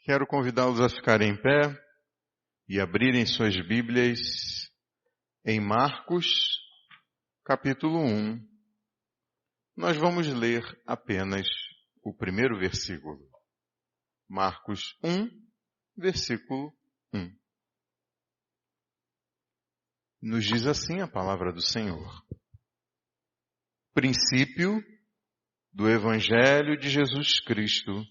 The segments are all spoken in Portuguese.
Quero convidá-los a ficarem em pé e abrirem suas Bíblias em Marcos, capítulo 1. Nós vamos ler apenas o primeiro versículo. Marcos 1, versículo 1. Nos diz assim a palavra do Senhor. Princípio do Evangelho de Jesus Cristo,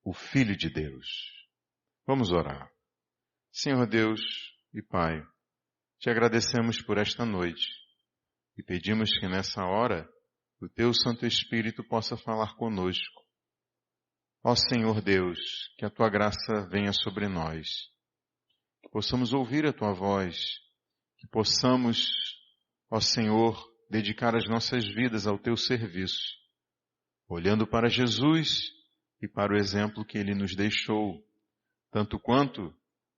o Filho de Deus. Vamos orar. Senhor Deus e Pai, te agradecemos por esta noite e pedimos que nessa hora o Teu Santo Espírito possa falar conosco. Ó Senhor Deus, que a Tua graça venha sobre nós, que possamos ouvir a Tua voz, que possamos, ó Senhor, dedicar as nossas vidas ao Teu serviço, olhando para Jesus e para o exemplo que Ele nos deixou, tanto quanto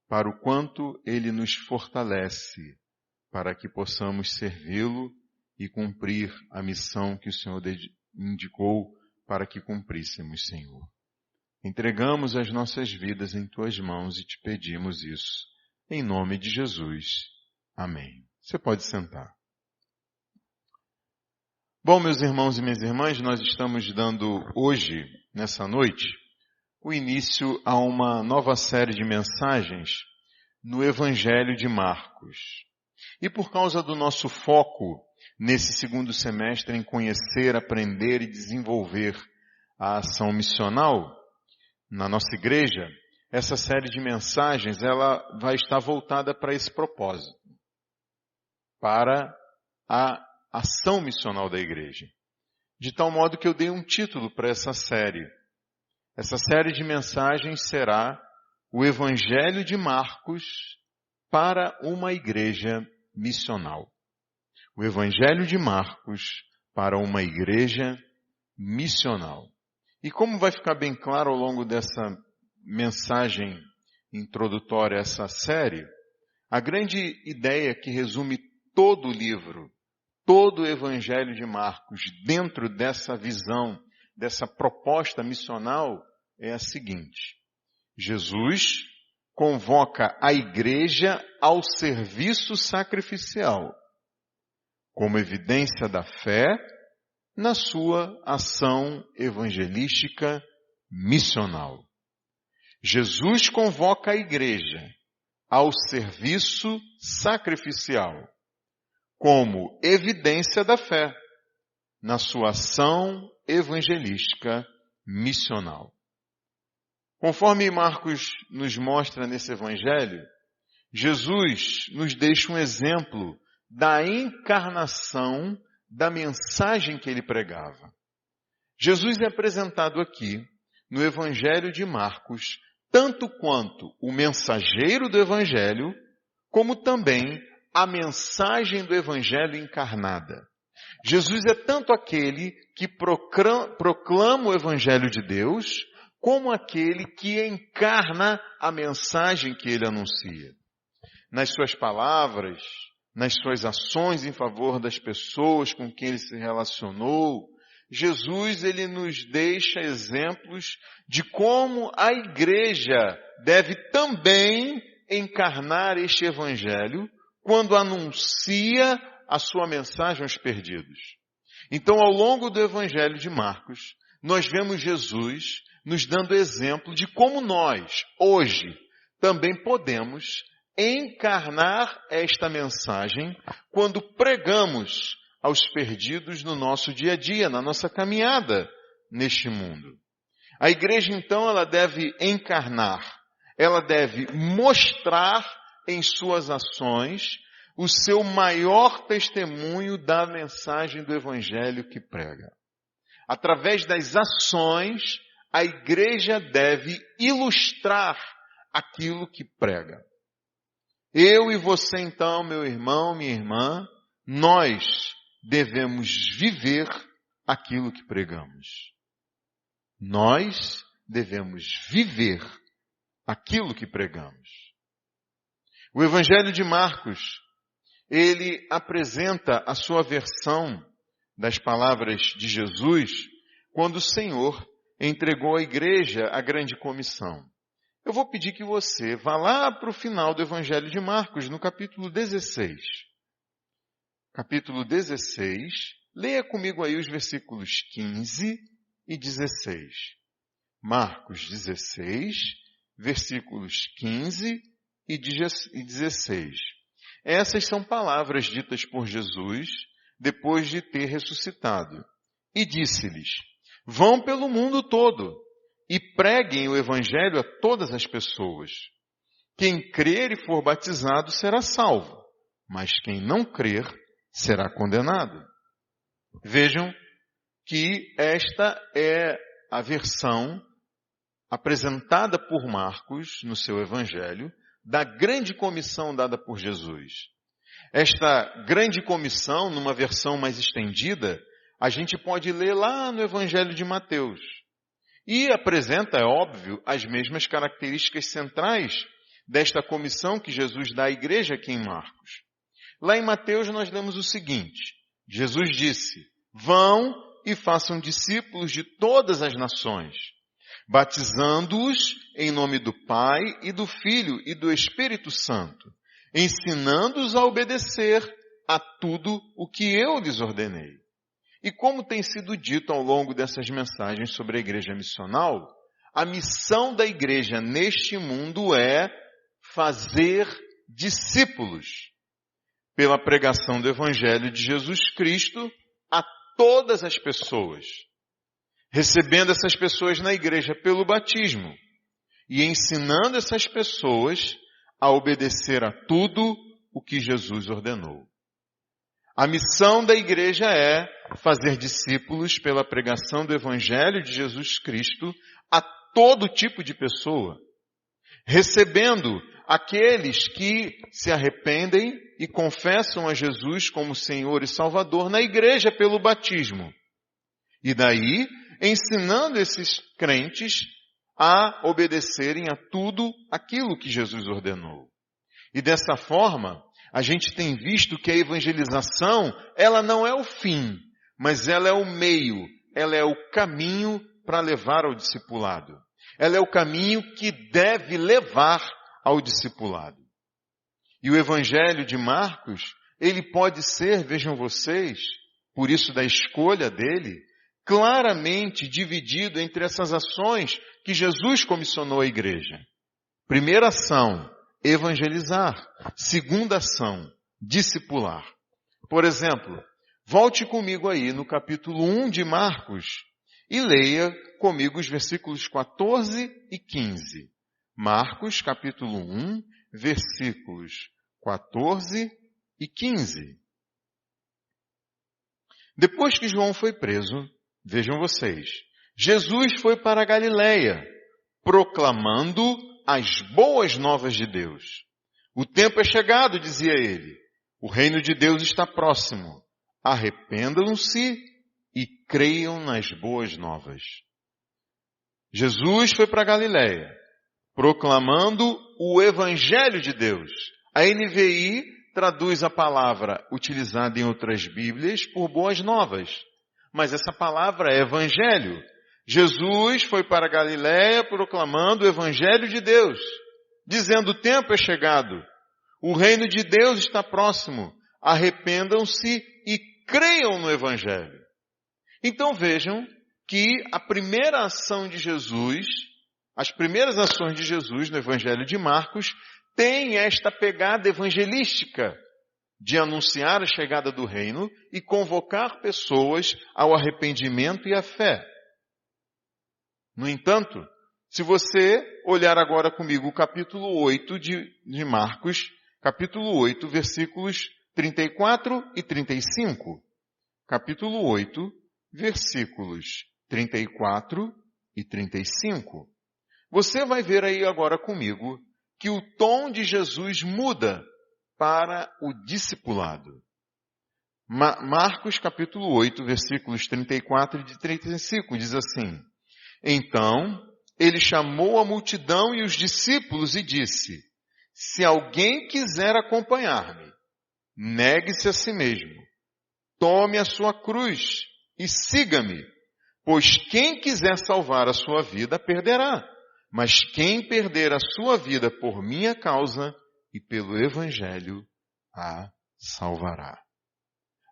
para o quanto Ele nos fortalece, para que possamos servi-lo e cumprir a missão que o Senhor indicou para que cumpríssemos, Senhor. Entregamos as nossas vidas em Tuas mãos e te pedimos isso, em nome de Jesus. Amém. Você pode sentar. Bom, meus irmãos e minhas irmãs, nós estamos dando hoje, nessa noite, o início a uma nova série de mensagens no Evangelho de Marcos. E por causa do nosso foco nesse segundo semestre em conhecer, aprender e desenvolver a ação missional na nossa igreja, essa série de mensagens ela vai estar voltada para esse propósito, para a ação missional da igreja. De tal modo que eu dei um título para essa série. Essa série de mensagens será o Evangelho de Marcos para uma igreja missional. O Evangelho de Marcos para uma igreja missional. E como vai ficar bem claro ao longo dessa mensagem introdutória a essa série, a grande ideia que resume todo o livro, todo o Evangelho de Marcos, dentro dessa visão, dessa proposta missional, é a seguinte: Jesus convoca a igreja ao serviço sacrificial, como evidência da fé na sua ação evangelística missional. Jesus convoca a igreja ao serviço sacrificial, como evidência da fé na sua ação evangelística missional. Conforme Marcos nos mostra nesse evangelho, Jesus nos deixa um exemplo da encarnação da mensagem que ele pregava. Jesus é apresentado aqui no evangelho de Marcos, tanto quanto o mensageiro do evangelho, como também a mensagem do evangelho encarnada. Jesus é tanto aquele que proclama o evangelho de Deus, como aquele que encarna a mensagem que ele anuncia. Nas suas palavras, nas suas ações em favor das pessoas com quem ele se relacionou, Jesus ele nos deixa exemplos de como a igreja deve também encarnar este evangelho quando anuncia a sua mensagem aos perdidos. Então, ao longo do evangelho de Marcos, nós vemos Jesus nos dando exemplo de como nós, hoje, também podemos encarnar esta mensagem quando pregamos aos perdidos no nosso dia a dia, na nossa caminhada neste mundo. A igreja, então, ela deve encarnar, ela deve mostrar em suas ações o seu maior testemunho da mensagem do evangelho que prega. Através das ações, a igreja deve ilustrar aquilo que prega. Eu e você, então, meu irmão, minha irmã, nós devemos viver aquilo que pregamos. Nós devemos viver aquilo que pregamos. O Evangelho de Marcos, ele apresenta a sua versão das palavras de Jesus quando o Senhor, entregou à igreja a grande comissão. Eu vou pedir que você vá lá para o final do Evangelho de Marcos, no capítulo 16. Capítulo 16, leia comigo aí os versículos 15 e 16. Marcos 16, versículos 15 e 16. Essas são palavras ditas por Jesus depois de ter ressuscitado. E disse-lhes: vão pelo mundo todo e preguem o evangelho a todas as pessoas. Quem crer e for batizado será salvo, mas quem não crer será condenado. Vejam que esta é a versão apresentada por Marcos no seu evangelho da grande comissão dada por Jesus. Esta grande comissão, numa versão mais estendida, a gente pode ler lá no evangelho de Mateus. E apresenta, é óbvio, as mesmas características centrais desta comissão que Jesus dá à igreja aqui em Marcos. Lá em Mateus nós lemos o seguinte: Jesus disse: vão e façam discípulos de todas as nações, batizando-os em nome do Pai e do Filho e do Espírito Santo, ensinando-os a obedecer a tudo o que eu lhes ordenei. E como tem sido dito ao longo dessas mensagens sobre a igreja missional, a missão da igreja neste mundo é fazer discípulos pela pregação do Evangelho de Jesus Cristo a todas as pessoas, recebendo essas pessoas na igreja pelo batismo e ensinando essas pessoas a obedecer a tudo o que Jesus ordenou. A missão da igreja é fazer discípulos pela pregação do Evangelho de Jesus Cristo a todo tipo de pessoa, recebendo aqueles que se arrependem e confessam a Jesus como Senhor e Salvador na igreja pelo batismo. E daí, ensinando esses crentes a obedecerem a tudo aquilo que Jesus ordenou. E dessa forma, a gente tem visto que a evangelização, ela não é o fim, mas ela é o meio, ela é o caminho para levar ao discipulado. Ela é o caminho que deve levar ao discipulado. E o Evangelho de Marcos, ele pode ser, vejam vocês, por isso da escolha dele, claramente dividido entre essas ações que Jesus comissionou à igreja. Primeira ação, evangelizar. Segunda ação, discipular. Por exemplo, volte comigo aí no capítulo 1 de Marcos e leia comigo os versículos 14 e 15. Marcos, capítulo 1, versículos 14 e 15. Depois que João foi preso, vejam vocês, Jesus foi para a Galileia, proclamando as boas novas de Deus. O tempo é chegado, dizia ele. O reino de Deus está próximo. Arrependam-se e creiam nas boas novas. Jesus foi para a Galileia, proclamando o Evangelho de Deus. A NVI traduz a palavra utilizada em outras Bíblias por boas novas. Mas essa palavra é Evangelho. Jesus foi para a Galileia proclamando o Evangelho de Deus, dizendo: o tempo é chegado, o reino de Deus está próximo, arrependam-se e creiam no Evangelho. Então vejam que a primeira ação de Jesus, as primeiras ações de Jesus no Evangelho de Marcos, têm esta pegada evangelística de anunciar a chegada do reino e convocar pessoas ao arrependimento e à fé. No entanto, se você olhar agora comigo o capítulo 8 de Marcos, capítulo 8, versículos 34 e 35. Capítulo 8, versículos 34 e 35. Você vai ver aí agora comigo que o tom de Jesus muda para o discipulado. Marcos capítulo 8, versículos 34 e 35, diz assim: então, ele chamou a multidão e os discípulos e disse: se alguém quiser acompanhar-me, negue-se a si mesmo, tome a sua cruz e siga-me, Pois quem quiser salvar a sua vida, perderá. Mas quem perder a sua vida por minha causa e pelo Evangelho, a salvará.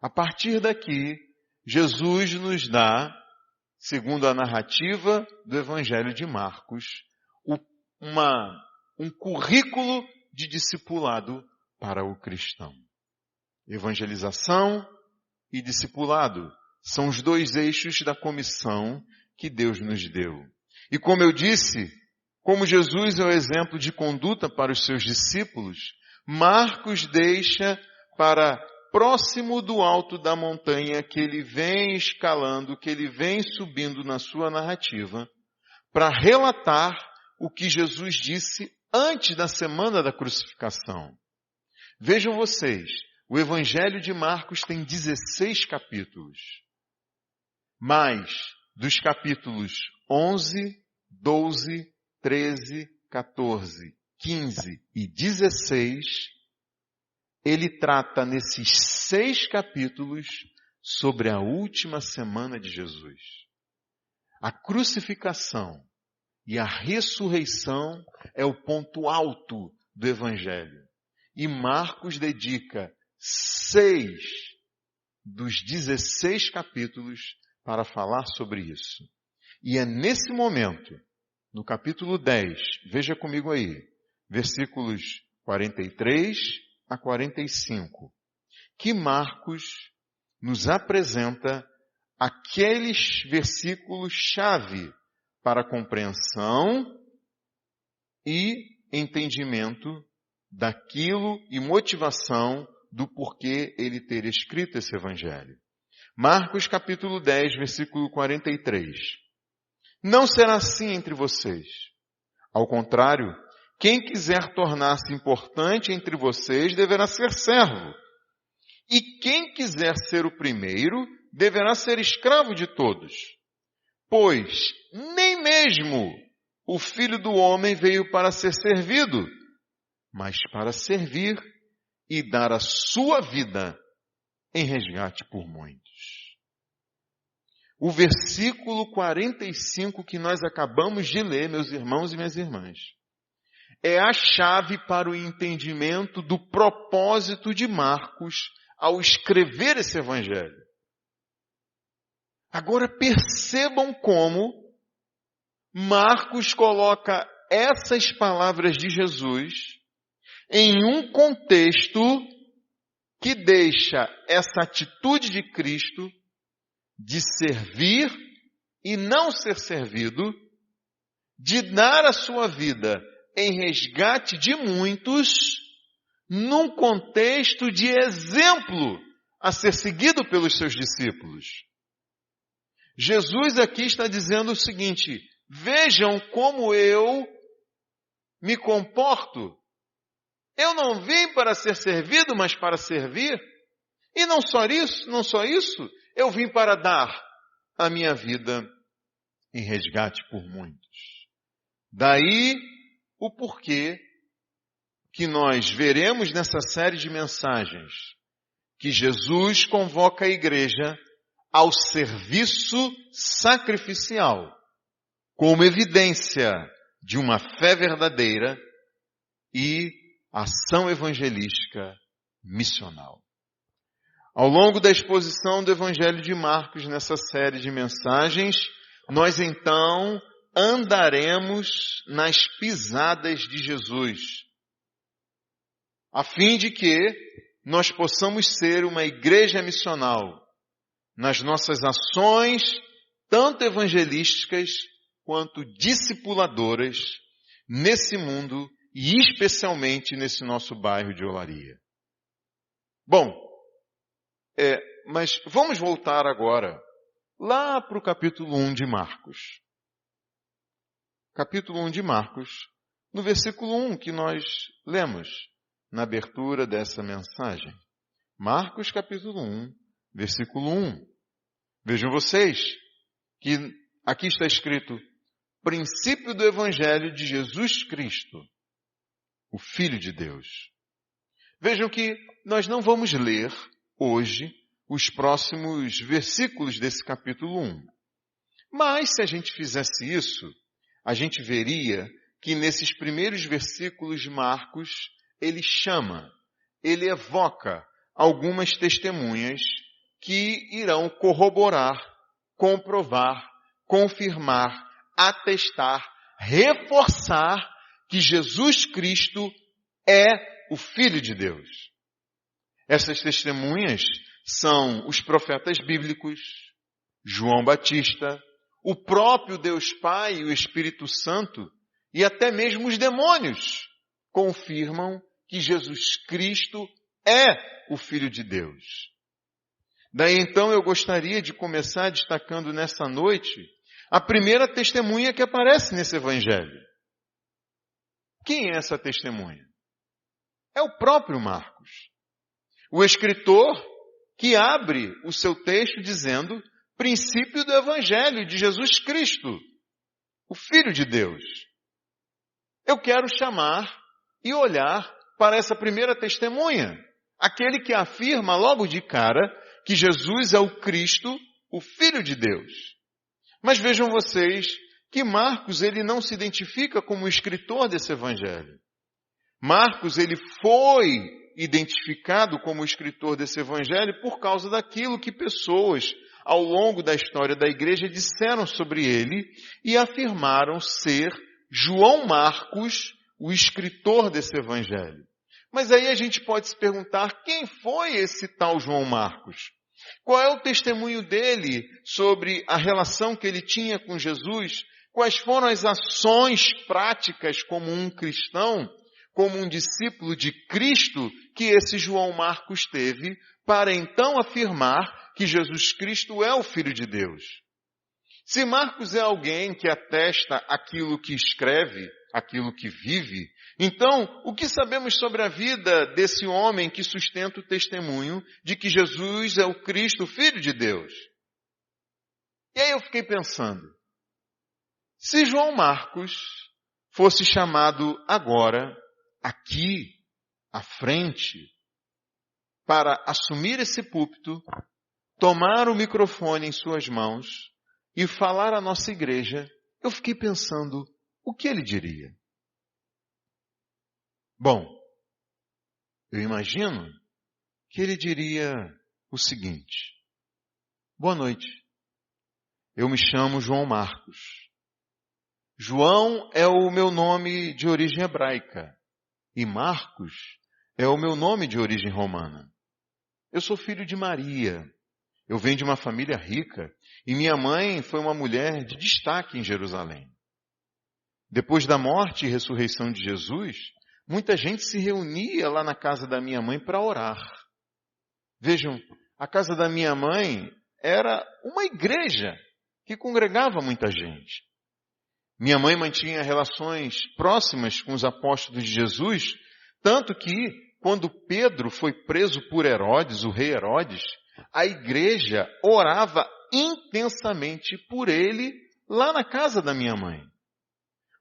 A partir daqui, Jesus nos dá, segundo a narrativa do Evangelho de Marcos, um currículo de discipulado para o cristão. Evangelização e discipulado são os dois eixos da comissão que Deus nos deu. E como eu disse, como Jesus é o exemplo de conduta para os seus discípulos, Marcos deixa para próximo do alto da montanha que ele vem escalando, que ele vem subindo na sua narrativa, para relatar o que Jesus disse antes da semana da crucificação. Vejam vocês, o Evangelho de Marcos tem 16 capítulos. Mas dos capítulos 11, 12, 13, 14, 15 e 16, ele trata nesses 6 capítulos sobre a última semana de Jesus. A crucificação e a ressurreição é o ponto alto do Evangelho. E Marcos dedica 6 dos 16 capítulos para falar sobre isso. E é nesse momento, no capítulo 10, veja comigo aí, versículos 43 a 45, que Marcos nos apresenta aqueles versículos-chave para a compreensão e entendimento daquilo e motivação do porquê ele ter escrito esse evangelho. Marcos capítulo 10, versículo 43. Não será assim entre vocês. Ao contrário, quem quiser tornar-se importante entre vocês deverá ser servo. E quem quiser ser o primeiro deverá ser escravo de todos. Pois nem mesmo o Filho do Homem veio para ser servido, mas para servir e dar a sua vida em resgate por muitos. O versículo 45 que nós acabamos de ler, meus irmãos e minhas irmãs, é a chave para o entendimento do propósito de Marcos ao escrever esse evangelho. Agora percebam como Marcos coloca essas palavras de Jesus em um contexto que deixa essa atitude de Cristo de servir e não ser servido, de dar a sua vida em resgate de muitos, num contexto de exemplo a ser seguido pelos seus discípulos. Jesus aqui está dizendo o seguinte: vejam como eu me comporto. Eu não vim para ser servido, mas para servir. E não só isso, eu vim para dar a minha vida em resgate por muitos. Daí o porquê que nós veremos nessa série de mensagens que Jesus convoca a igreja ao serviço sacrificial, como evidência de uma fé verdadeira e ação evangelística missional. Ao longo da exposição do Evangelho de Marcos nessa série de mensagens, nós então andaremos nas pisadas de Jesus, a fim de que nós possamos ser uma igreja missional nas nossas ações, tanto evangelísticas quanto discipuladoras, nesse mundo e especialmente nesse nosso bairro de Olaria. Bom, mas vamos voltar agora lá para o capítulo 1 de Marcos. Capítulo 1 de Marcos, no versículo 1 que nós lemos na abertura dessa mensagem. Marcos capítulo 1, versículo 1. Vejam vocês que aqui está escrito: princípio do Evangelho de Jesus Cristo, o Filho de Deus. Vejam que nós não vamos ler hoje os próximos versículos desse capítulo 1. Mas se a gente fizesse isso, a gente veria que nesses primeiros versículos de Marcos, ele evoca algumas testemunhas que irão corroborar, comprovar, confirmar, atestar, reforçar que Jesus Cristo é o Filho de Deus. Essas testemunhas são os profetas bíblicos, João Batista, o próprio Deus Pai e o Espírito Santo, e até mesmo os demônios confirmam que Jesus Cristo é o Filho de Deus. Daí então eu gostaria de começar destacando nessa noite a primeira testemunha que aparece nesse evangelho. Quem é essa testemunha? É o próprio Marcos. O escritor que abre o seu texto dizendo princípio do evangelho de Jesus Cristo, o Filho de Deus. Eu quero chamar e olhar para essa primeira testemunha, aquele que afirma logo de cara que Jesus é o Cristo, o Filho de Deus. Mas vejam vocês que Marcos ele não se identifica como o escritor desse evangelho. Marcos ele foi identificado como o escritor desse evangelho por causa daquilo que pessoas ao longo da história da igreja disseram sobre ele e afirmaram ser João Marcos, o escritor desse evangelho. Mas aí a gente pode se perguntar, quem foi esse tal João Marcos? Qual é o testemunho dele sobre a relação que ele tinha com Jesus? Quais foram as ações práticas como um cristão, como um discípulo de Cristo, que esse João Marcos teve para então afirmar que Jesus Cristo é o Filho de Deus? Se Marcos é alguém que atesta aquilo que escreve, aquilo que vive, então, o que sabemos sobre a vida desse homem que sustenta o testemunho de que Jesus é o Cristo, o Filho de Deus? E aí eu fiquei pensando, se João Marcos fosse chamado agora, aqui, à frente, para assumir esse púlpito, tomar o microfone em suas mãos e falar à nossa igreja, eu fiquei pensando, o que ele diria? Bom, eu imagino que ele diria o seguinte: boa noite, eu me chamo João Marcos. João é o meu nome de origem hebraica e Marcos é o meu nome de origem romana. Eu sou filho de Maria, eu venho de uma família rica e minha mãe foi uma mulher de destaque em Jerusalém. Depois da morte e ressurreição de Jesus, muita gente se reunia lá na casa da minha mãe para orar. Vejam, a casa da minha mãe era uma igreja que congregava muita gente. Minha mãe mantinha relações próximas com os apóstolos de Jesus, tanto que, quando Pedro foi preso por Herodes, o rei Herodes, a igreja orava intensamente por ele lá na casa da minha mãe.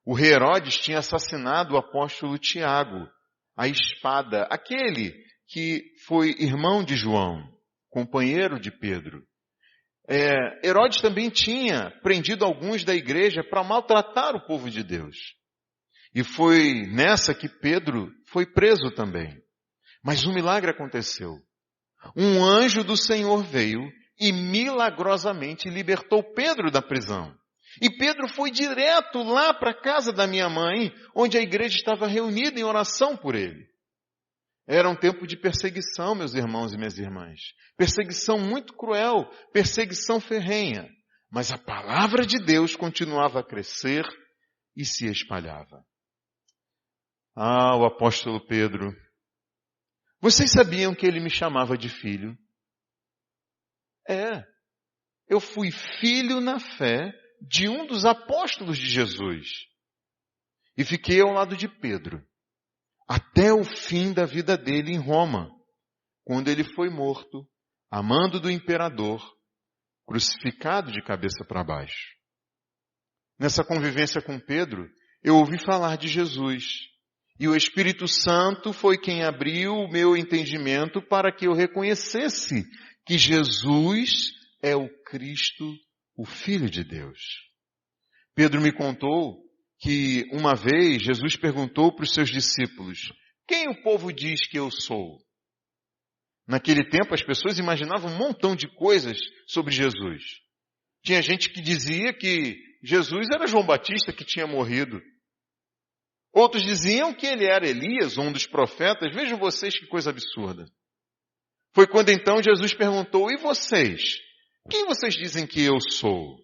O rei Herodes tinha assassinado o apóstolo Tiago, a espada, aquele que foi irmão de João, companheiro de Pedro. Herodes também tinha prendido alguns da igreja para maltratar o povo de Deus. E foi nessa que Pedro foi preso também. Mas um milagre aconteceu. Um anjo do Senhor veio e milagrosamente libertou Pedro da prisão. E Pedro foi direto lá para a casa da minha mãe, onde a igreja estava reunida em oração por ele. Era um tempo de perseguição, meus irmãos e minhas irmãs. Perseguição muito cruel, perseguição ferrenha. Mas a palavra de Deus continuava a crescer e se espalhava. Ah, o apóstolo Pedro. Vocês sabiam que ele me chamava de filho? Eu fui filho na fé de um dos apóstolos de Jesus. E fiquei ao lado de Pedro, até o fim da vida dele em Roma, quando ele foi morto, a mando do imperador, crucificado de cabeça para baixo. Nessa convivência com Pedro, eu ouvi falar de Jesus, e o Espírito Santo foi quem abriu o meu entendimento para que eu reconhecesse que Jesus é o Cristo, o Filho de Deus. Pedro me contou que uma vez Jesus perguntou para os seus discípulos: quem o povo diz que eu sou? Naquele tempo as pessoas imaginavam um montão de coisas sobre Jesus. Tinha gente que dizia que Jesus era João Batista que tinha morrido. Outros diziam que ele era Elias, um dos profetas. Vejam vocês que coisa absurda. Foi quando então Jesus perguntou: e vocês? Quem vocês dizem que eu sou?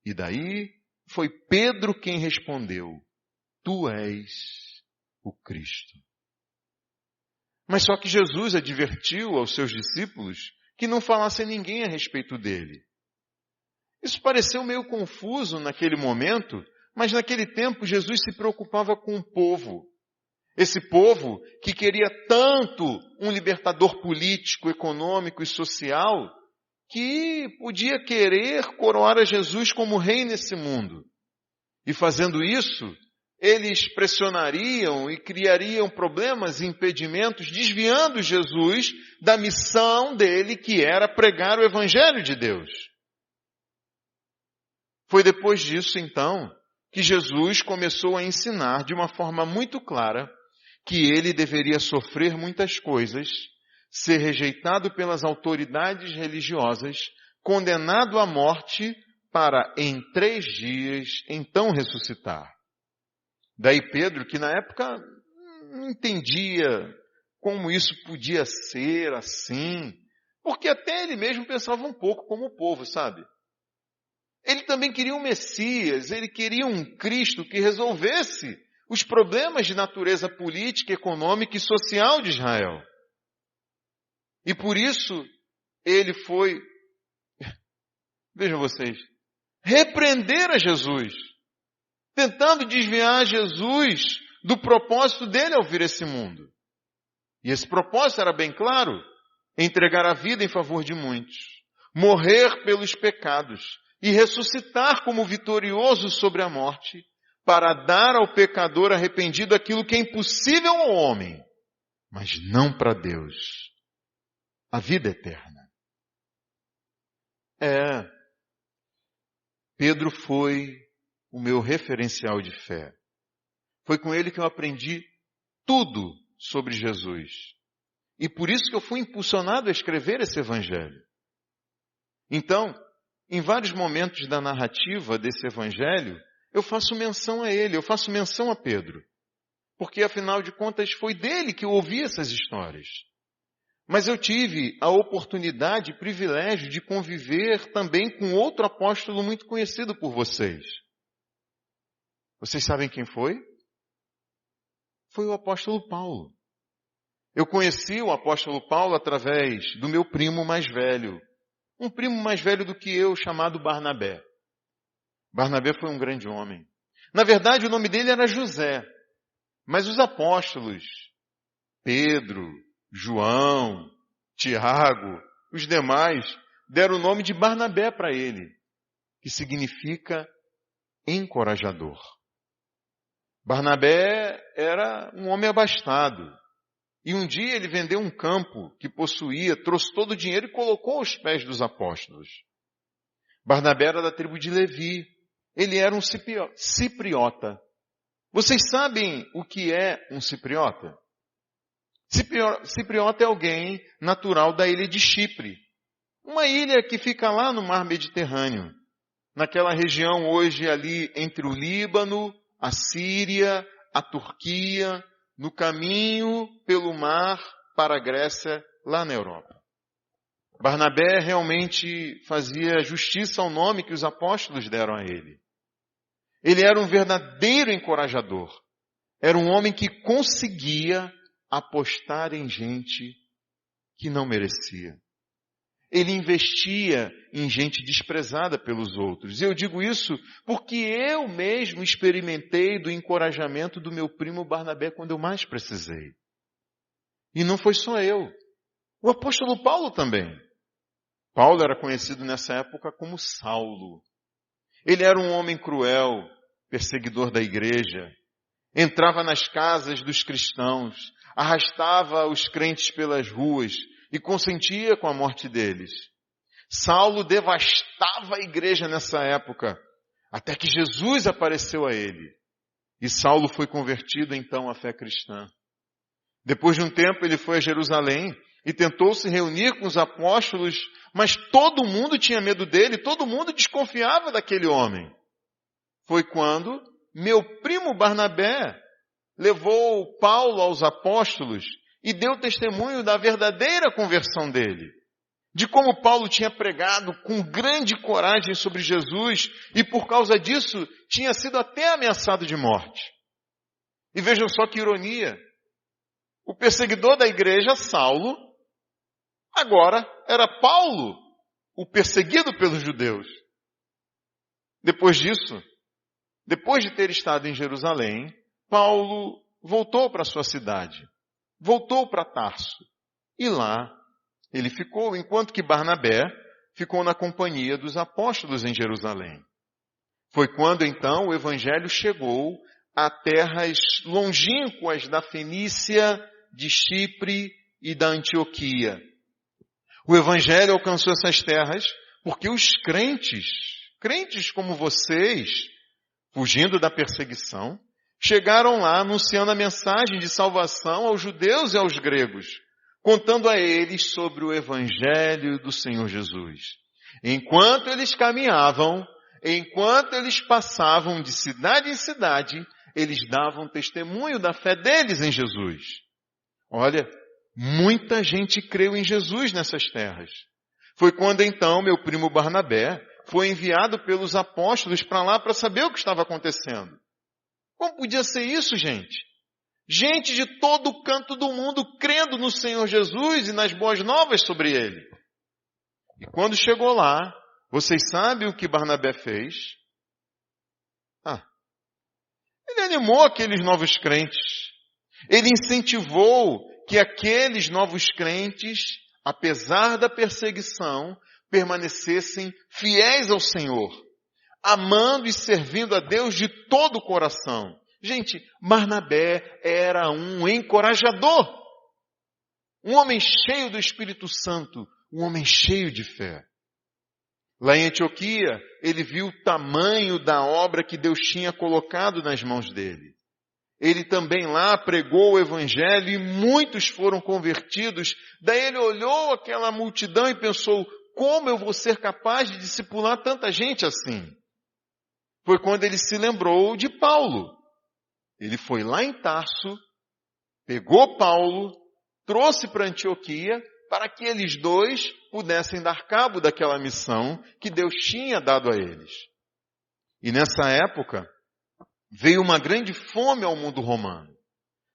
E daí foi Pedro quem respondeu: tu és o Cristo. Mas só que Jesus advertiu aos seus discípulos que não falasse a ninguém a respeito dele. Isso pareceu meio confuso naquele momento, mas naquele tempo Jesus se preocupava com o povo. Esse povo que queria tanto um libertador político, econômico e social, que podia querer coroar a Jesus como rei nesse mundo. E fazendo isso, eles pressionariam e criariam problemas e impedimentos, desviando Jesus da missão dele, que era pregar o Evangelho de Deus. Foi depois disso, então, que Jesus começou a ensinar de uma forma muito clara que ele deveria sofrer muitas coisas, ser rejeitado pelas autoridades religiosas, condenado à morte, para em 3 dias então ressuscitar. Daí Pedro, que na época não entendia como isso podia ser assim, porque até ele mesmo pensava um pouco como o povo, sabe? Ele também queria um Messias, ele queria um Cristo que resolvesse os problemas de natureza política, econômica e social de Israel. E por isso ele foi, vejam vocês, repreender a Jesus, tentando desviar Jesus do propósito dele ao vir a esse mundo. E esse propósito era bem claro: entregar a vida em favor de muitos, morrer pelos pecados e ressuscitar como vitorioso sobre a morte, para dar ao pecador arrependido aquilo que é impossível ao homem, mas não para Deus: a vida eterna. Pedro foi o meu referencial de fé. Foi com ele que eu aprendi tudo sobre Jesus. E por isso que eu fui impulsionado a escrever esse evangelho. Então, em vários momentos da narrativa desse evangelho, eu faço menção a ele, eu faço menção a Pedro. Porque, afinal de contas, foi dele que eu ouvi essas histórias. Mas eu tive a oportunidade e privilégio de conviver também com outro apóstolo muito conhecido por vocês. Vocês sabem quem foi? Foi o apóstolo Paulo. Eu conheci o apóstolo Paulo através do meu primo mais velho. Um primo mais velho do que eu, chamado Barnabé. Barnabé foi um grande homem. Na verdade, o nome dele era José. Mas os apóstolos, Pedro, João, Tiago, os demais, deram o nome de Barnabé para ele, que significa encorajador. Barnabé era um homem abastado. E um dia ele vendeu um campo que possuía, trouxe todo o dinheiro e colocou aos pés dos apóstolos. Barnabé era da tribo de Levi. Ele era um cipriota. Vocês sabem o que é um cipriota? Cipriota é alguém natural da ilha de Chipre. Uma ilha que fica lá no mar Mediterrâneo. Naquela região hoje ali entre o Líbano, a Síria, a Turquia, no caminho pelo mar para a Grécia, lá na Europa. Barnabé realmente fazia justiça ao nome que os apóstolos deram a ele. Ele era um verdadeiro encorajador. Era um homem que conseguia apostar em gente que não merecia. Ele investia em gente desprezada pelos outros. E eu digo isso porque eu mesmo experimentei do encorajamento do meu primo Barnabé quando eu mais precisei. E não foi só eu. O apóstolo Paulo também. Paulo era conhecido nessa época como Saulo. Ele era um homem cruel, perseguidor da igreja. Entrava nas casas dos cristãos, arrastava os crentes pelas ruas e consentia com a morte deles. Saulo devastava a igreja nessa época, até que Jesus apareceu a ele. E Saulo foi convertido então à fé cristã. Depois de um tempo ele foi a Jerusalém e tentou se reunir com os apóstolos, mas todo mundo tinha medo dele, todo mundo desconfiava daquele homem. Foi quando meu primo Barnabé levou Paulo aos apóstolos e deu testemunho da verdadeira conversão dele. De como Paulo tinha pregado com grande coragem sobre Jesus e por causa disso tinha sido até ameaçado de morte. E vejam só que ironia. O perseguidor da igreja, Saulo, agora era Paulo, o perseguido pelos judeus. Depois disso, depois de ter estado em Jerusalém, Paulo voltou para sua cidade, voltou para Tarso. E lá ele ficou, enquanto que Barnabé ficou na companhia dos apóstolos em Jerusalém. Foi quando então o evangelho chegou a terras longínquas da Fenícia, de Chipre e da Antioquia. O evangelho alcançou essas terras porque os crentes como vocês, fugindo da perseguição, chegaram lá anunciando a mensagem de salvação aos judeus e aos gregos, contando a eles sobre o evangelho do Senhor Jesus. Enquanto eles caminhavam, enquanto eles passavam de cidade em cidade, eles davam testemunho da fé deles em Jesus. Olha, muita gente creu em Jesus nessas terras. Foi quando então meu primo Barnabé foi enviado pelos apóstolos para lá para saber o que estava acontecendo. Como podia ser isso, gente? Gente de todo canto do mundo crendo no Senhor Jesus e nas boas novas sobre ele. E quando chegou lá, vocês sabem o que Barnabé fez? Ele animou aqueles novos crentes. Ele incentivou que aqueles novos crentes, apesar da perseguição, permanecessem fiéis ao Senhor, amando e servindo a Deus de todo o coração. Gente, Barnabé era um encorajador, um homem cheio do Espírito Santo, um homem cheio de fé. Lá em Antioquia, ele viu o tamanho da obra que Deus tinha colocado nas mãos dele. Ele também lá pregou o evangelho e muitos foram convertidos. Daí ele olhou aquela multidão e pensou, como eu vou ser capaz de discipular tanta gente assim? Foi quando ele se lembrou de Paulo. Ele foi lá em Tarso, pegou Paulo, trouxe para Antioquia, para que eles dois pudessem dar cabo daquela missão que Deus tinha dado a eles. E nessa época, veio uma grande fome ao mundo romano.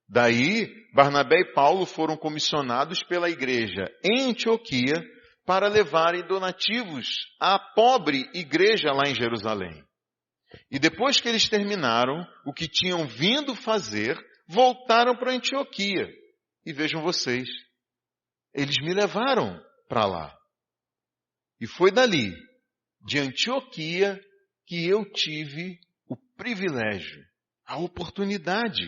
Daí, Barnabé e Paulo foram comissionados pela igreja em Antioquia para levarem donativos à pobre igreja lá em Jerusalém. E depois que eles terminaram o que tinham vindo fazer, voltaram para Antioquia. E vejam vocês, eles me levaram para lá. E foi dali, de Antioquia, que eu tive o privilégio, a oportunidade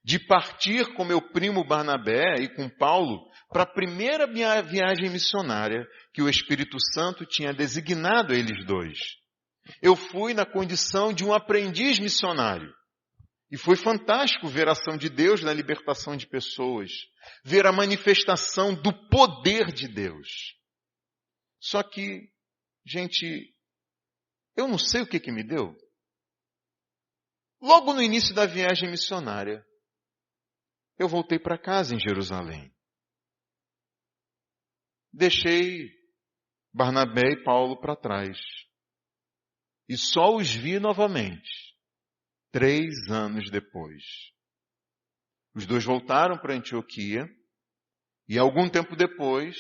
de partir com meu primo Barnabé e com Paulo para a primeira viagem missionária que o Espírito Santo tinha designado a eles dois. Eu fui na condição de um aprendiz missionário. E foi fantástico ver a ação de Deus na libertação de pessoas, ver a manifestação do poder de Deus. Só que, gente, eu não sei o que me deu. Logo no início da viagem missionária, eu voltei para casa em Jerusalém. Deixei Barnabé e Paulo para trás. E só os vi novamente, 3 anos depois. Os dois voltaram para Antioquia e algum tempo depois,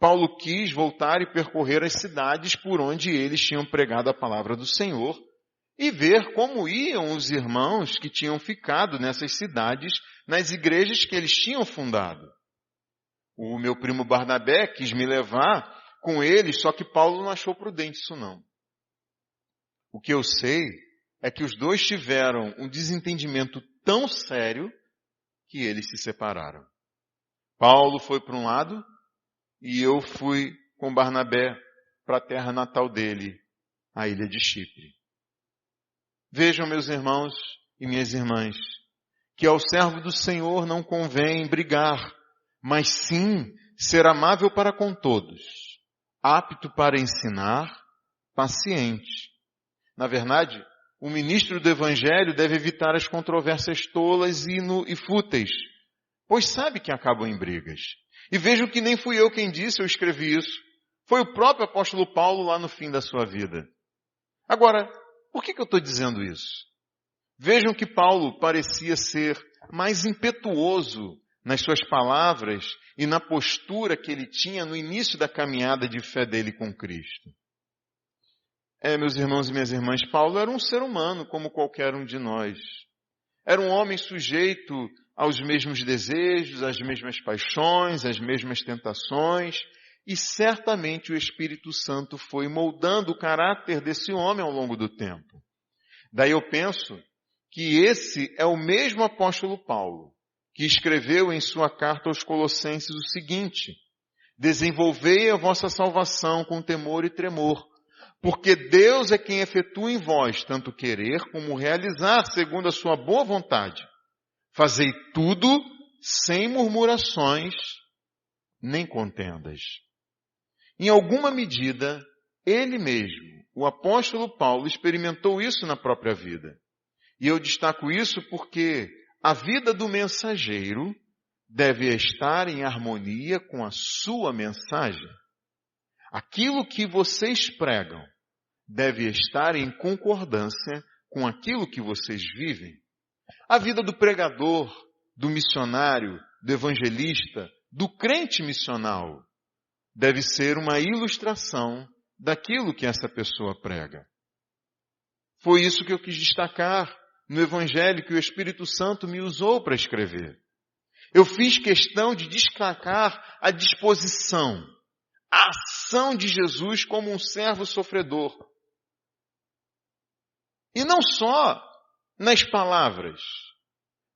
Paulo quis voltar e percorrer as cidades por onde eles tinham pregado a palavra do Senhor e ver como iam os irmãos que tinham ficado nessas cidades, nas igrejas que eles tinham fundado. O meu primo Barnabé quis me levar com eles, só que Paulo não achou prudente isso não. O que eu sei é que os dois tiveram um desentendimento tão sério que eles se separaram. Paulo foi para um lado e eu fui com Barnabé para a terra natal dele, a ilha de Chipre. Vejam, meus irmãos e minhas irmãs, que ao servo do Senhor não convém brigar, mas sim ser amável para com todos, apto para ensinar, paciente. Na verdade, o ministro do Evangelho deve evitar as controvérsias tolas e fúteis, pois sabe que acabam em brigas. E vejam que nem fui eu quem disse, eu escrevi isso. Foi o próprio apóstolo Paulo lá no fim da sua vida. Agora, por que eu estou dizendo isso? Vejam que Paulo parecia ser mais impetuoso nas suas palavras e na postura que ele tinha no início da caminhada de fé dele com Cristo. Meus irmãos e minhas irmãs, Paulo era um ser humano como qualquer um de nós. Era um homem sujeito aos mesmos desejos, às mesmas paixões, às mesmas tentações, e certamente o Espírito Santo foi moldando o caráter desse homem ao longo do tempo. Daí eu penso que esse é o mesmo apóstolo Paulo, que escreveu em sua carta aos Colossenses o seguinte: desenvolvei a vossa salvação com temor e tremor, porque Deus é quem efetua em vós tanto querer como realizar segundo a sua boa vontade. Fazei tudo sem murmurações nem contendas. Em alguma medida, ele mesmo, o apóstolo Paulo, experimentou isso na própria vida. E eu destaco isso porque a vida do mensageiro deve estar em harmonia com a sua mensagem. Aquilo que vocês pregam deve estar em concordância com aquilo que vocês vivem. A vida do pregador, do missionário, do evangelista, do crente missional deve ser uma ilustração daquilo que essa pessoa prega. Foi isso que eu quis destacar no Evangelho que o Espírito Santo me usou para escrever. Eu fiz questão de destacar a disposição, a ação de Jesus como um servo sofredor. E não só nas palavras,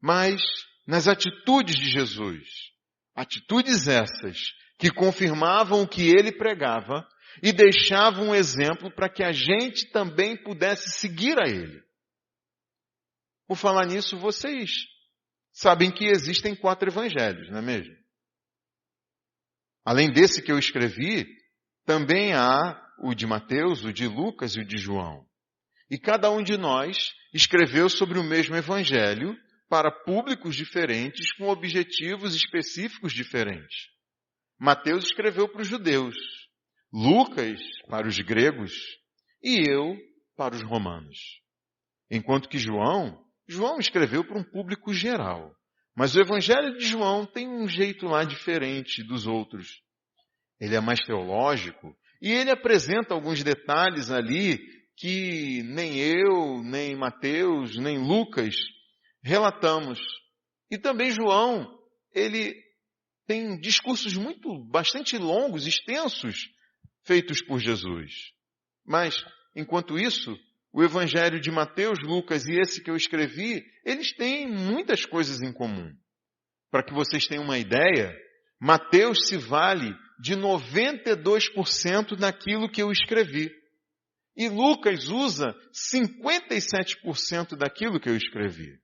mas nas atitudes de Jesus. Atitudes essas que confirmavam o que ele pregava e deixavam um exemplo para que a gente também pudesse seguir a ele. Por falar nisso, vocês sabem que existem 4 evangelhos, não é mesmo? Além desse que eu escrevi, também há o de Mateus, o de Lucas e o de João. E cada um de nós escreveu sobre o mesmo evangelho para públicos diferentes, com objetivos específicos diferentes. Mateus escreveu para os judeus, Lucas para os gregos e eu para os romanos. Enquanto que João escreveu para um público geral. Mas o evangelho de João tem um jeito lá diferente dos outros. Ele é mais teológico e ele apresenta alguns detalhes ali que nem eu, nem Mateus, nem Lucas relatamos. E também João, ele tem discursos bastante longos, extensos, feitos por Jesus. Mas, enquanto isso, o Evangelho de Mateus, Lucas e esse que eu escrevi, eles têm muitas coisas em comum. Para que vocês tenham uma ideia, Mateus se vale de 92% daquilo que eu escrevi. E Lucas usa 57% daquilo que eu escrevi.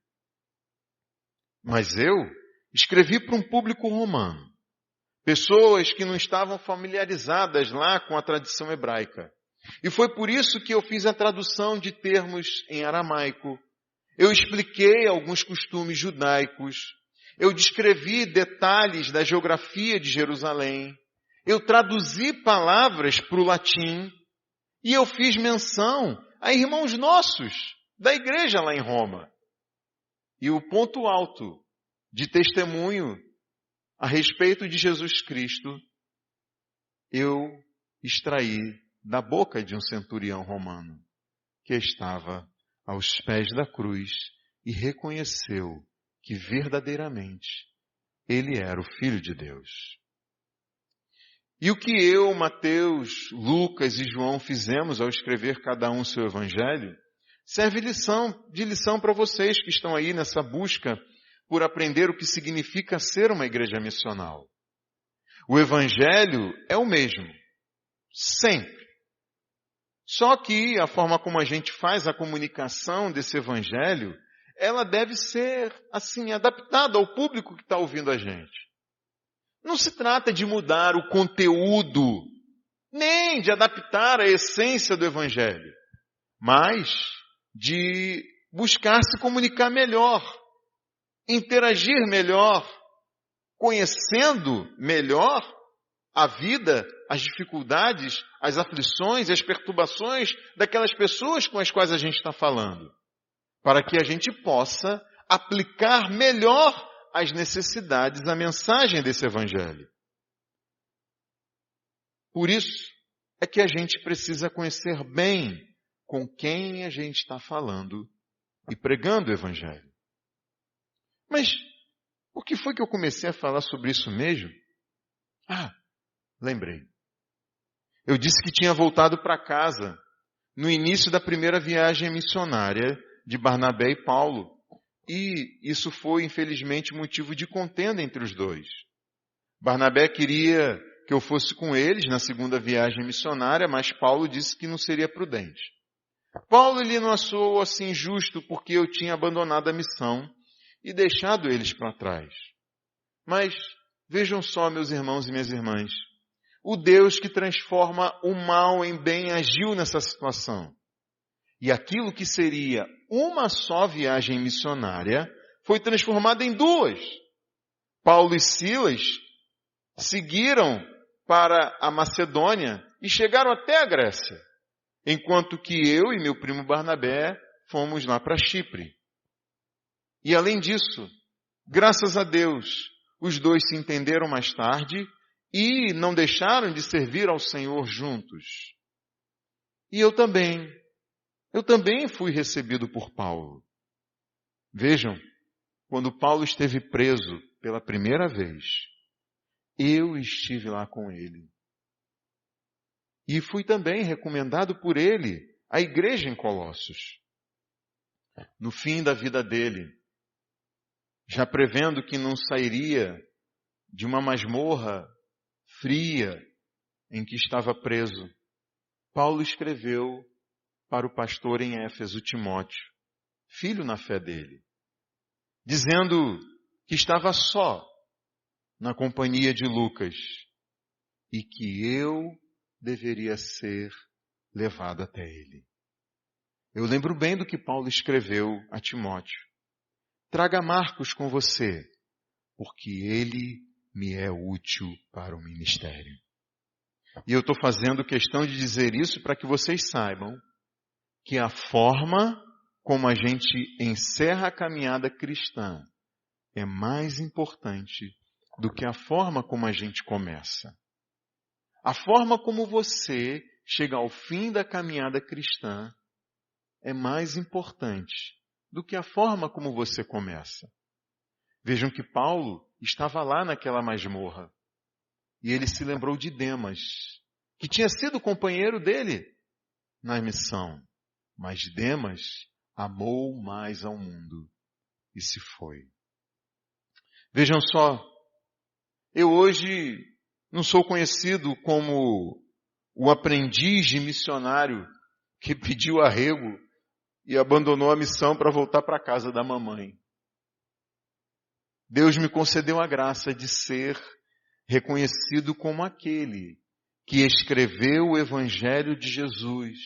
Mas eu escrevi para um público romano. Pessoas que não estavam familiarizadas lá com a tradição hebraica. E foi por isso que eu fiz a tradução de termos em aramaico. Eu expliquei alguns costumes judaicos. Eu descrevi detalhes da geografia de Jerusalém. Eu traduzi palavras para o latim. E eu fiz menção a irmãos nossos da igreja lá em Roma. E o ponto alto de testemunho a respeito de Jesus Cristo, eu extraí da boca de um centurião romano que estava aos pés da cruz e reconheceu que verdadeiramente ele era o Filho de Deus. E o que eu, Mateus, Lucas e João fizemos ao escrever cada um seu evangelho, serve de lição para vocês que estão aí nessa busca por aprender o que significa ser uma igreja missional. O evangelho é o mesmo, sempre. Só que a forma como a gente faz a comunicação desse evangelho, ela deve ser, assim, adaptada ao público que está ouvindo a gente. Não se trata de mudar o conteúdo, nem de adaptar a essência do evangelho, mas de buscar se comunicar melhor, interagir melhor, conhecendo melhor a vida, as dificuldades, as aflições e as perturbações daquelas pessoas com as quais a gente está falando, para que a gente possa aplicar melhor as necessidades da mensagem desse evangelho. Por isso é que a gente precisa conhecer bem com quem a gente está falando e pregando o evangelho. Mas por que foi que eu comecei a falar sobre isso mesmo? Lembrei. Eu disse que tinha voltado para casa no início da primeira viagem missionária de Barnabé e Paulo. E isso foi, infelizmente, motivo de contenda entre os dois. Barnabé queria que eu fosse com eles na segunda viagem missionária, mas Paulo disse que não seria prudente. Paulo ele não achou assim justo porque eu tinha abandonado a missão e deixado eles para trás. Mas vejam só, meus irmãos e minhas irmãs, o Deus que transforma o mal em bem agiu nessa situação. E aquilo que seria uma só viagem missionária foi transformado em duas. Paulo e Silas seguiram para a Macedônia e chegaram até a Grécia, enquanto que eu e meu primo Barnabé fomos lá para Chipre. E além disso, graças a Deus, os dois se entenderam mais tarde e não deixaram de servir ao Senhor juntos. E eu também fui recebido por Paulo. Vejam, quando Paulo esteve preso pela primeira vez, eu estive lá com ele. E fui também recomendado por ele à igreja em Colossos. No fim da vida dele, já prevendo que não sairia de uma masmorra fria em que estava preso, Paulo escreveu para o pastor em Éfeso, Timóteo, filho na fé dele, dizendo que estava só na companhia de Lucas e que eu deveria ser levado até ele. Eu lembro bem do que Paulo escreveu a Timóteo. Traga Marcos com você, porque ele me é útil para o ministério. E eu estou fazendo questão de dizer isso para que vocês saibam que a forma como a gente encerra a caminhada cristã é mais importante do que a forma como a gente começa. A forma como você chega ao fim da caminhada cristã é mais importante do que a forma como você começa. Vejam que Paulo estava lá naquela masmorra e ele se lembrou de Demas, que tinha sido companheiro dele na missão. Mas Demas amou mais ao mundo e se foi. Vejam só, eu hoje não sou conhecido como o aprendiz de missionário que pediu arrego e abandonou a missão para voltar para a casa da mamãe. Deus me concedeu a graça de ser reconhecido como aquele que escreveu o Evangelho de Jesus,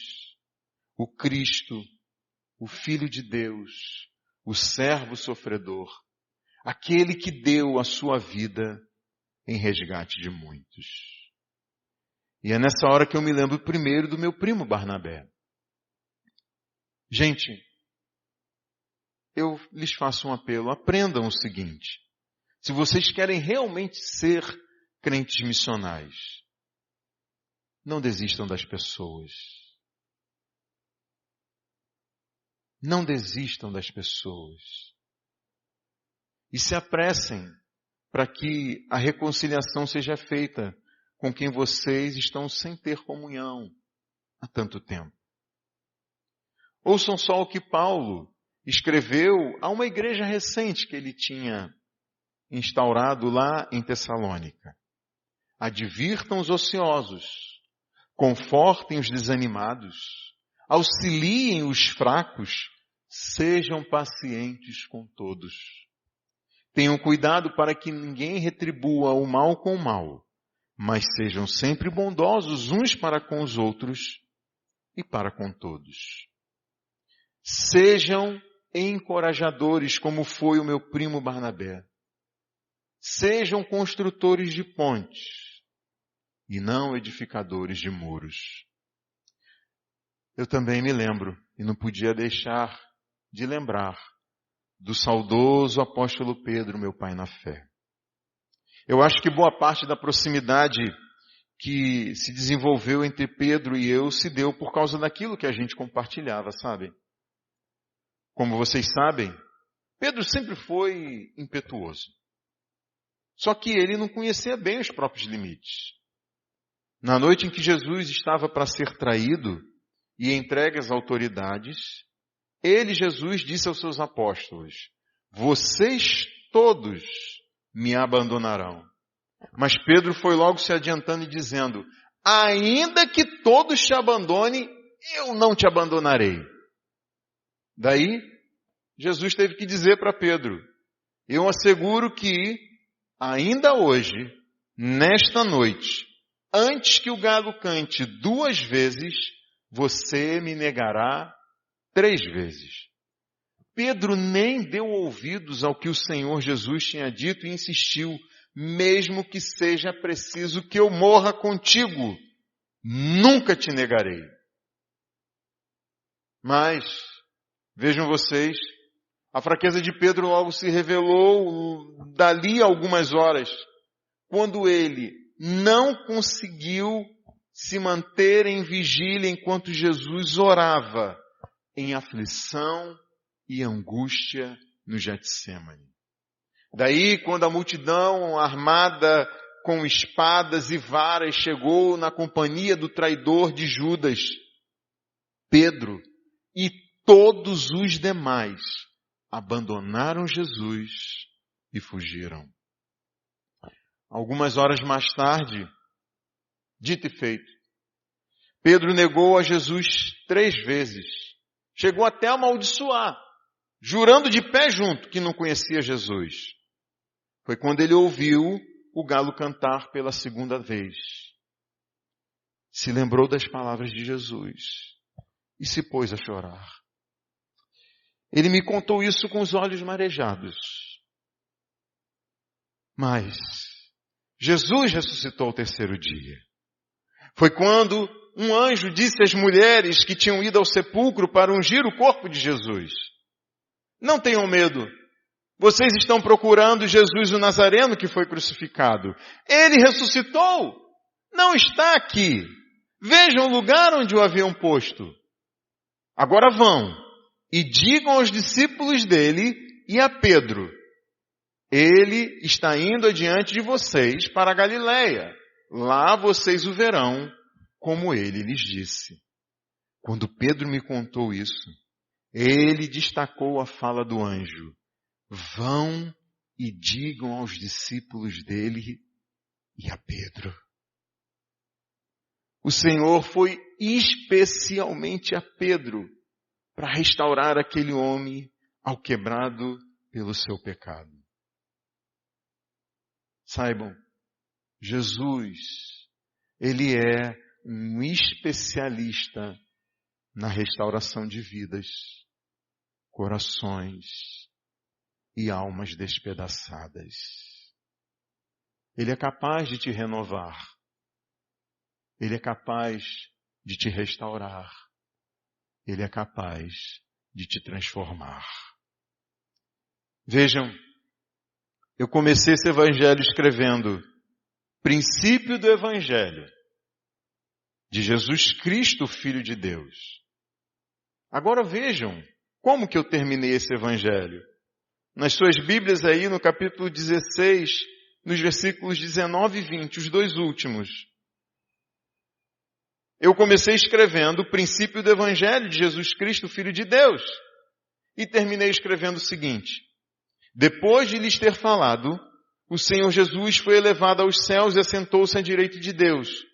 o Cristo, o Filho de Deus, o servo sofredor, aquele que deu a sua vida em resgate de muitos. E é nessa hora que eu me lembro primeiro do meu primo Barnabé. Gente, eu lhes faço um apelo, aprendam o seguinte: se vocês querem realmente ser crentes missionais, não desistam das pessoas. Não desistam das pessoas. E se apressem para que a reconciliação seja feita com quem vocês estão sem ter comunhão há tanto tempo. Ouçam só o que Paulo escreveu a uma igreja recente que ele tinha instaurado lá em Tessalônica. Advirtam os ociosos, confortem os desanimados, auxiliem os fracos, sejam pacientes com todos. Tenham cuidado para que ninguém retribua o mal com o mal, mas sejam sempre bondosos uns para com os outros e para com todos. Sejam encorajadores, como foi o meu primo Barnabé. Sejam construtores de pontes e não edificadores de muros. Eu também me lembro, e não podia deixar de lembrar, do saudoso apóstolo Pedro, meu pai na fé. Eu acho que boa parte da proximidade que se desenvolveu entre Pedro e eu se deu por causa daquilo que a gente compartilhava, sabe? Como vocês sabem, Pedro sempre foi impetuoso. Só que ele não conhecia bem os próprios limites. Na noite em que Jesus estava para ser traído e entregue às autoridades, Jesus disse aos seus apóstolos: vocês todos me abandonarão. Mas Pedro foi logo se adiantando e dizendo: ainda que todos te abandonem, eu não te abandonarei. Daí, Jesus teve que dizer para Pedro: eu asseguro que, ainda hoje, nesta noite, antes que o galo cante 2 vezes, você me negará 3 vezes. Pedro nem deu ouvidos ao que o Senhor Jesus tinha dito e insistiu: mesmo que seja preciso que eu morra contigo, nunca te negarei. Mas, vejam vocês, a fraqueza de Pedro logo se revelou dali a algumas horas, quando ele não conseguiu se manter em vigília enquanto Jesus orava em aflição e angústia no Getsêmani. Daí, quando a multidão armada com espadas e varas chegou na companhia do traidor de Judas, Pedro e todos os demais abandonaram Jesus e fugiram. Algumas horas mais tarde, dito e feito, Pedro negou a Jesus 3 vezes. Chegou até a amaldiçoar, jurando de pé junto que não conhecia Jesus. Foi quando ele ouviu o galo cantar pela 2ª vez. Se lembrou das palavras de Jesus e se pôs a chorar. Ele me contou isso com os olhos marejados. Mas Jesus ressuscitou ao 3º dia. Foi quando um anjo disse às mulheres que tinham ido ao sepulcro para ungir o corpo de Jesus: não tenham medo. Vocês estão procurando Jesus o Nazareno que foi crucificado. Ele ressuscitou. Não está aqui. Vejam o lugar onde o haviam posto. Agora vão e digam aos discípulos dele e a Pedro: ele está indo adiante de vocês para a Galileia. Lá vocês o verão, como ele lhes disse. Quando Pedro me contou isso, ele destacou a fala do anjo: vão e digam aos discípulos dele e a Pedro. O Senhor foi especialmente a Pedro para restaurar aquele homem alquebrado pelo seu pecado. Saibam, Jesus, ele é um especialista na restauração de vidas, corações e almas despedaçadas. Ele é capaz de te renovar. Ele é capaz de te restaurar. Ele é capaz de te transformar. Vejam, eu comecei esse evangelho escrevendo princípio do evangelho de Jesus Cristo, Filho de Deus. Agora vejam como que eu terminei esse evangelho. Nas suas Bíblias aí, no capítulo 16, nos versículos 19 e 20, os 2 últimos. Eu comecei escrevendo o princípio do Evangelho de Jesus Cristo, Filho de Deus. E terminei escrevendo o seguinte: depois de lhes ter falado, o Senhor Jesus foi elevado aos céus e assentou-se à direita de Deus.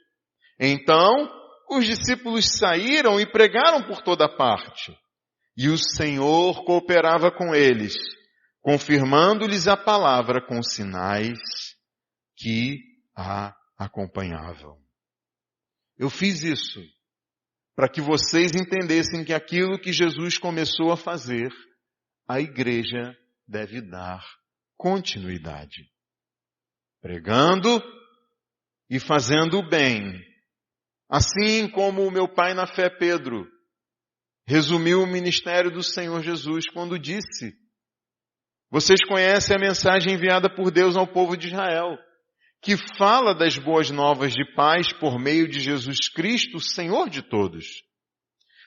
Então, os discípulos saíram e pregaram por toda parte. E o Senhor cooperava com eles, confirmando-lhes a palavra com sinais que a acompanhavam. Eu fiz isso para que vocês entendessem que aquilo que Jesus começou a fazer, a igreja deve dar continuidade. Pregando e fazendo o bem. Assim como o meu pai na fé, Pedro, resumiu o ministério do Senhor Jesus quando disse: vocês conhecem a mensagem enviada por Deus ao povo de Israel, que fala das boas novas de paz por meio de Jesus Cristo, Senhor de todos.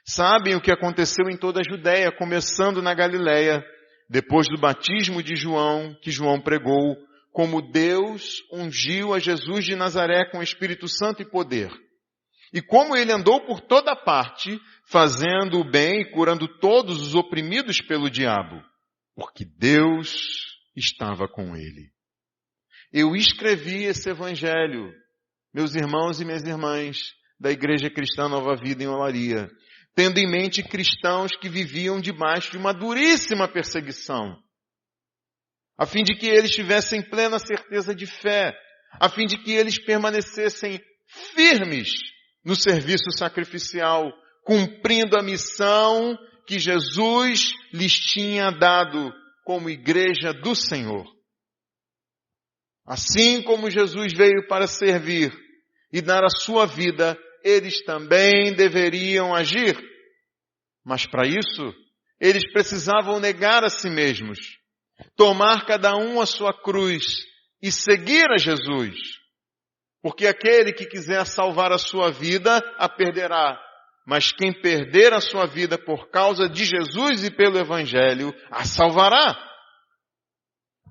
Sabem o que aconteceu em toda a Judéia, começando na Galileia, depois do batismo de João, que João pregou, como Deus ungiu a Jesus de Nazaré com o Espírito Santo e poder. E como ele andou por toda parte, fazendo o bem e curando todos os oprimidos pelo diabo, porque Deus estava com ele. Eu escrevi esse evangelho, meus irmãos e minhas irmãs, da Igreja Cristã Nova Vida em Olaria, tendo em mente cristãos que viviam debaixo de uma duríssima perseguição, a fim de que eles tivessem plena certeza de fé, a fim de que eles permanecessem firmes no serviço sacrificial, cumprindo a missão que Jesus lhes tinha dado como igreja do Senhor. Assim como Jesus veio para servir e dar a sua vida, eles também deveriam agir. Mas para isso, eles precisavam negar a si mesmos, tomar cada um a sua cruz e seguir a Jesus. Porque aquele que quiser salvar a sua vida, a perderá. Mas quem perder a sua vida por causa de Jesus e pelo Evangelho, a salvará.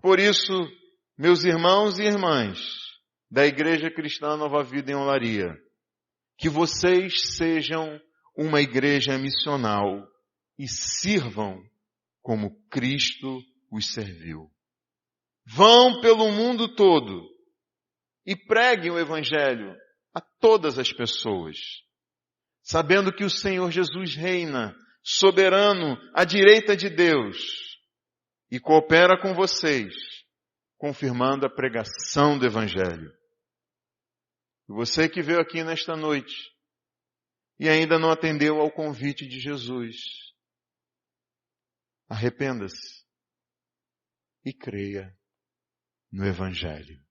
Por isso, meus irmãos e irmãs da Igreja Cristã Nova Vida em Olaria, que vocês sejam uma igreja missional e sirvam como Cristo os serviu. Vão pelo mundo todo e preguem o Evangelho a todas as pessoas, sabendo que o Senhor Jesus reina, soberano, à direita de Deus, e coopera com vocês, confirmando a pregação do Evangelho. E você que veio aqui nesta noite e ainda não atendeu ao convite de Jesus, arrependa-se e creia no Evangelho.